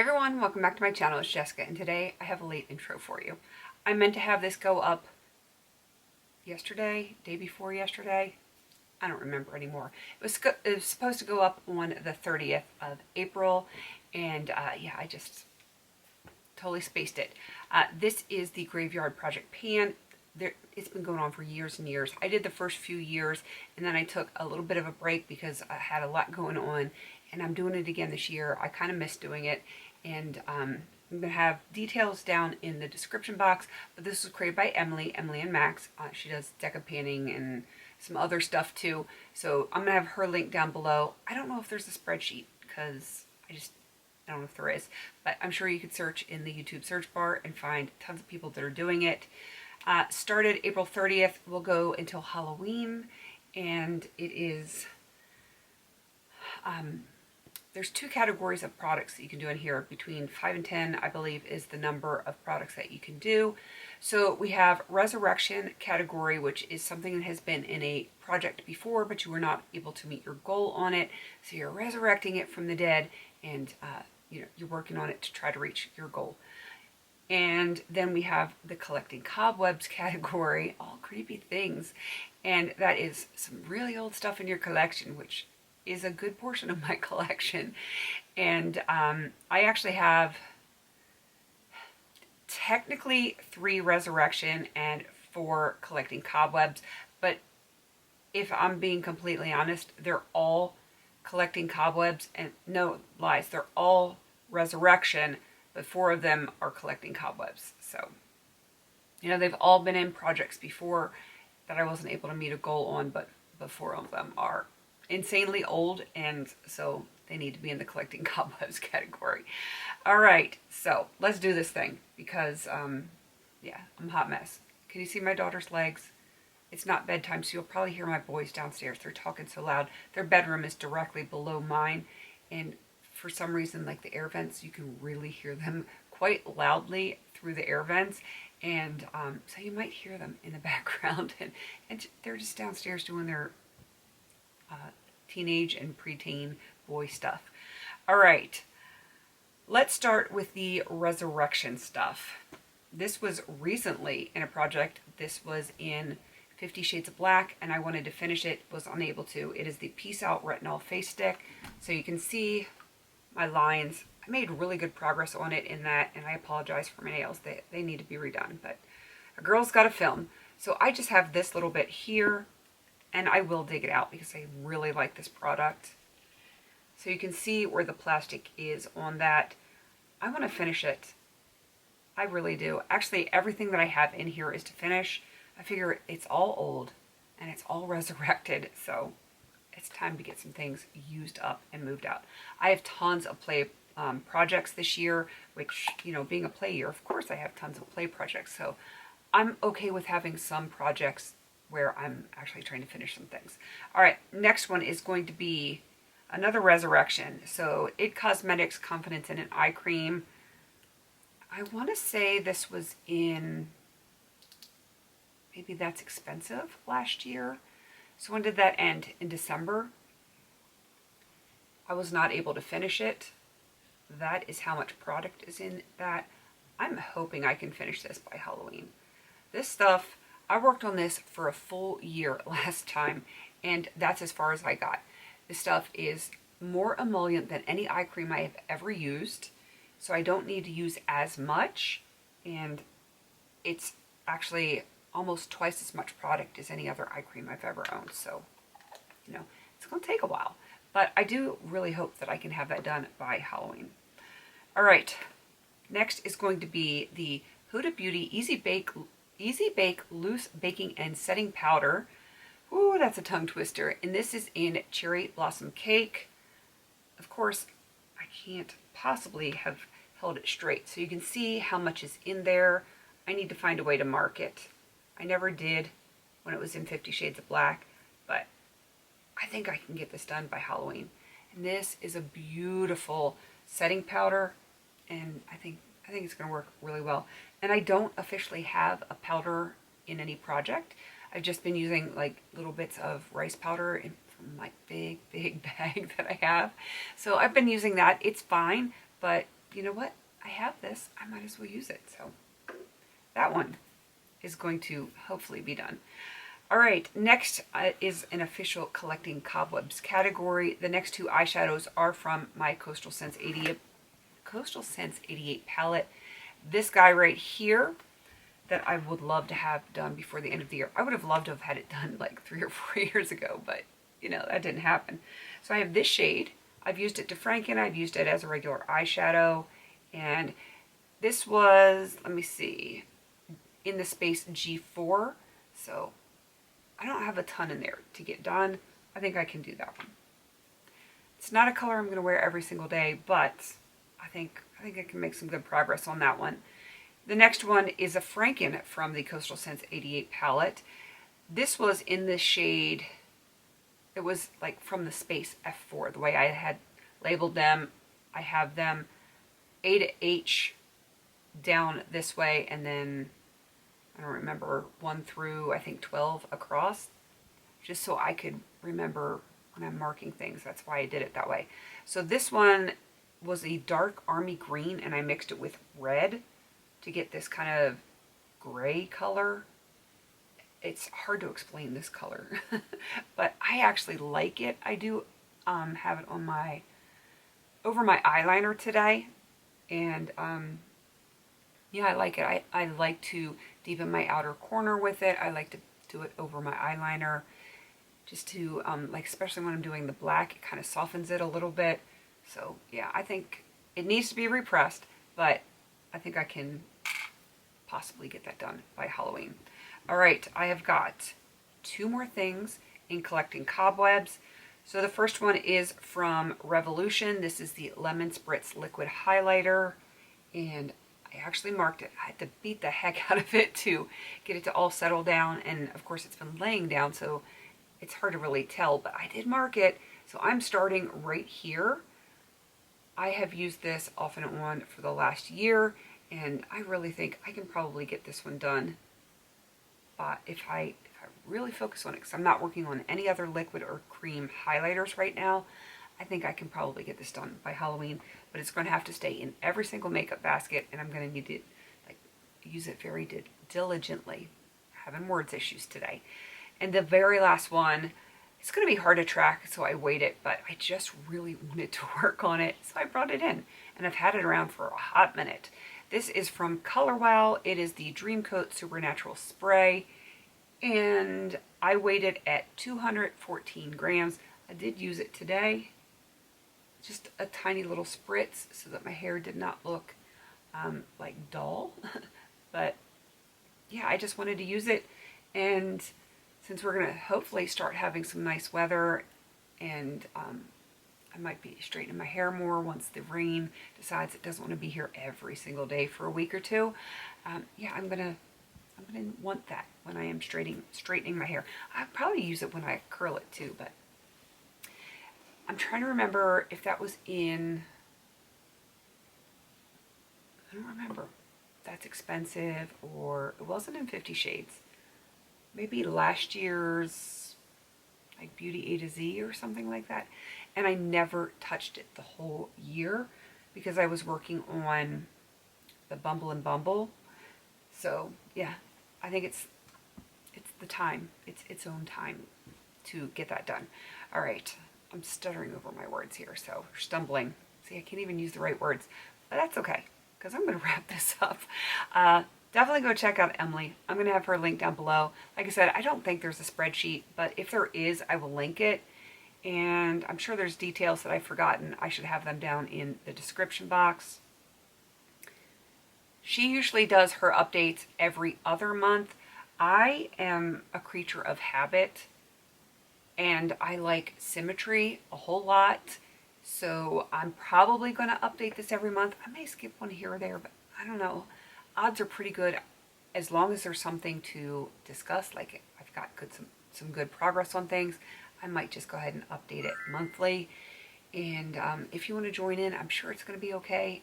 Hey everyone, welcome back to my channel. It's Jessica, and today I have a late intro for you. I meant to have this go up yesterday, day before yesterday. I don't remember anymore. It was supposed to go up on the 30th of April, and yeah, I just totally spaced it. This is the Graveyard Project pan. It's been going on for years and years. I did the first few years, and then I took a little bit of a break because I had a lot going on, and I'm doing it again this year. I kind of missed doing it, and I'm going to have details down in the description box, but this was created by Emily and Max. She does deca panning and some other stuff too, so I'm going to have her link down below. I don't know if there's a spreadsheet because I don't know if there is, but I'm sure you could search in the YouTube search bar and find tons of people that are doing it. Started April 30th, will go until Halloween, and it is, there's two categories of products that you can do in here. Between 5 and 10, I believe, is the number of products that you can do. So we have Resurrection category, which is something that has been in a project before, but you were not able to meet your goal on it. So you're resurrecting it from the dead, and you're working on it to try to reach your goal. And then we have the Collecting Cobwebs category, all creepy things. And that is some really old stuff in your collection, which is a good portion of my collection. And I actually have technically 3 Resurrection and 4 Collecting Cobwebs. But if I'm being completely honest, they're all Collecting Cobwebs, and no lies, they're all Resurrection, but 4 of them are Collecting Cobwebs. So, they've all been in projects before that I wasn't able to meet a goal on, but 4 of them are insanely old, and so they need to be in the Collecting Cobwebs category. All right, so let's do this thing because, yeah, I'm a hot mess. Can you see my daughter's legs? It's not bedtime, so you'll probably hear my boys downstairs. They're talking so loud. Their bedroom is directly below mine, and for some reason, like the air vents, you can really hear them quite loudly through the air vents, and so you might hear them in the background, and they're just downstairs doing their teenage and preteen boy stuff. All right, let's start with the Resurrection stuff. This was recently in a project. This was in 50 Shades of Black, and I wanted to finish it, was unable to. It is the Peace Out Retinol Face Stick, so you can see my lines. I made really good progress on it in that, and I apologize for my nails. They need to be redone, but a girl's got to film. So I just have this little bit here, and I will dig it out because I really like this product. So you can see where the plastic is on that. I want to finish it. I really do. Actually, everything that I have in here is to finish. I figure it's all old and it's all resurrected, so it's time to get some things used up and moved out. I have tons of play projects this year, which, being a play year, of course I have tons of play projects. So I'm okay with having some projects where I'm actually trying to finish some things. All right, next one is going to be another Resurrection. So IT Cosmetics Confidence in an Eye Cream. I want to say this was in, maybe That's Expensive last year. So when did that end? In December? I was not able to finish it. That is how much product is in that. I'm hoping I can finish this by Halloween. This stuff, I worked on this for a full year last time, and that's as far as I got. This stuff is more emollient than any eye cream I have ever used, so I don't need to use as much, and it's actually almost twice as much product as any other eye cream I've ever owned. So, it's going to take a while, but I do really hope that I can have that done by Halloween. All right, next is going to be the Huda Beauty Easy Bake Loose Baking and Setting Powder. Ooh, that's a tongue twister. And this is in Cherry Blossom Cake. Of course, I can't possibly have held it straight, so you can see how much is in there. I need to find a way to mark it. I never did when it was in 50 Shades of Black, but I think I can get this done by Halloween. And this is a beautiful setting powder, and I think it's going to work really well. And I don't officially have a powder in any project. I've just been using like little bits of rice powder from my big bag that I have. So I've been using that. It's fine, but you know what? I have this. I might as well use it. So that one is going to hopefully be done. All right, next is an official collecting cobwebs category. The next two eyeshadows are from my Coastal Scents 88 palette. This guy right here that I would love to have done before the end of the year. I would have loved to have had it done like 3 or 4 years ago, but you know, that didn't happen. So I have this shade. I've used it to Franken. I've used it as a regular eyeshadow. And this was, let me see, in the space G4. So I don't have a ton in there to get done. I think I can do that one. It's not a color I'm going to wear every single day, but I think I can make some good progress on that one. The next one is a Franken from the Coastal Scents 88 palette. This was in the shade, it was like from the space F4. The way I had labeled them, I have them A to H down this way, and then I don't remember 1 through I think 12 across, just so I could remember when I'm marking things. That's why I did it that way. So this one was a dark army green, and I mixed it with red to get this kind of gray color. It's hard to explain this color, but I actually like it. I do have it on over my eyeliner today, and yeah, I like it. I like to deepen my outer corner with it. I like to do it over my eyeliner, just to like, especially when I'm doing the black, it kind of softens it a little bit. So yeah, I think it needs to be repressed, but I think I can possibly get that done by Halloween. All right, I have got 2 more things in collecting cobwebs. So the first one is from Revolution. This is the Lemon Spritz Liquid Highlighter, and I actually marked it. I had to beat the heck out of it to get it to all settle down, and of course it's been laying down, so it's hard to really tell, but I did mark it. So I'm starting right here. I have used this off and on for the last year, and I really think I can probably get this one done if I really focus on it, because I'm not working on any other liquid or cream highlighters right now. I think I can probably get this done by Halloween, but it's going to have to stay in every single makeup basket, and I'm going to need to use it very diligently. Having words issues today. And the very last one, it's going to be hard to track, so I waited, but I just really wanted to work on it, so I brought it in, and I've had it around for a hot minute. This is from Color Wow. It is the Dream Coat Supernatural Spray, and I weighed it at 214 grams. I did use it today. Just a tiny little spritz so that my hair did not look like dull. But yeah, I just wanted to use it, and since we're going to hopefully start having some nice weather, and I might be straightening my hair more once the rain decides it doesn't want to be here every single day for a week or two. Yeah, I'm gonna want that when I am straightening my hair. I'll probably use it when I curl it too, but I'm trying to remember if that was in, I don't remember if that's expensive, or it wasn't in 50 Shades. Maybe last year's like Beauty A to Z or something like that. And I never touched it the whole year because I was working on the Bumble and Bumble. So yeah, I think it's the time. It's its own time to get that done. All right, I'm stuttering over my words here, so stumbling. See, I can't even use the right words, but that's okay because I'm going to wrap this up. Definitely go check out Emily. I'm going to have her link down below. Like I said, I don't think there's a spreadsheet, but if there is, I will link it. And I'm sure there's details that I've forgotten. I should have them down in the description box. She usually does her updates every other month. I am a creature of habit, and I like symmetry a whole lot. So I'm probably going to update this every month. I may skip one here or there, but I don't know. Odds are pretty good as long as there's something to discuss. Like I've got some good progress on things, I might just go ahead and update it monthly. And if you want to join in, I'm sure it's going to be okay.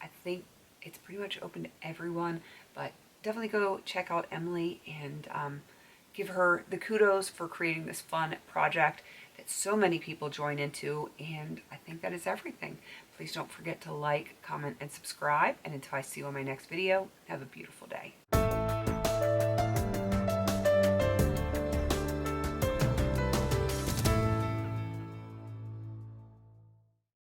I think it's pretty much open to everyone, but definitely go check out Emily and give her the kudos for creating this fun project. that so many people join into, and I think that is everything. Please don't forget to like, comment, and subscribe, and until I see you on my next video, have a beautiful day.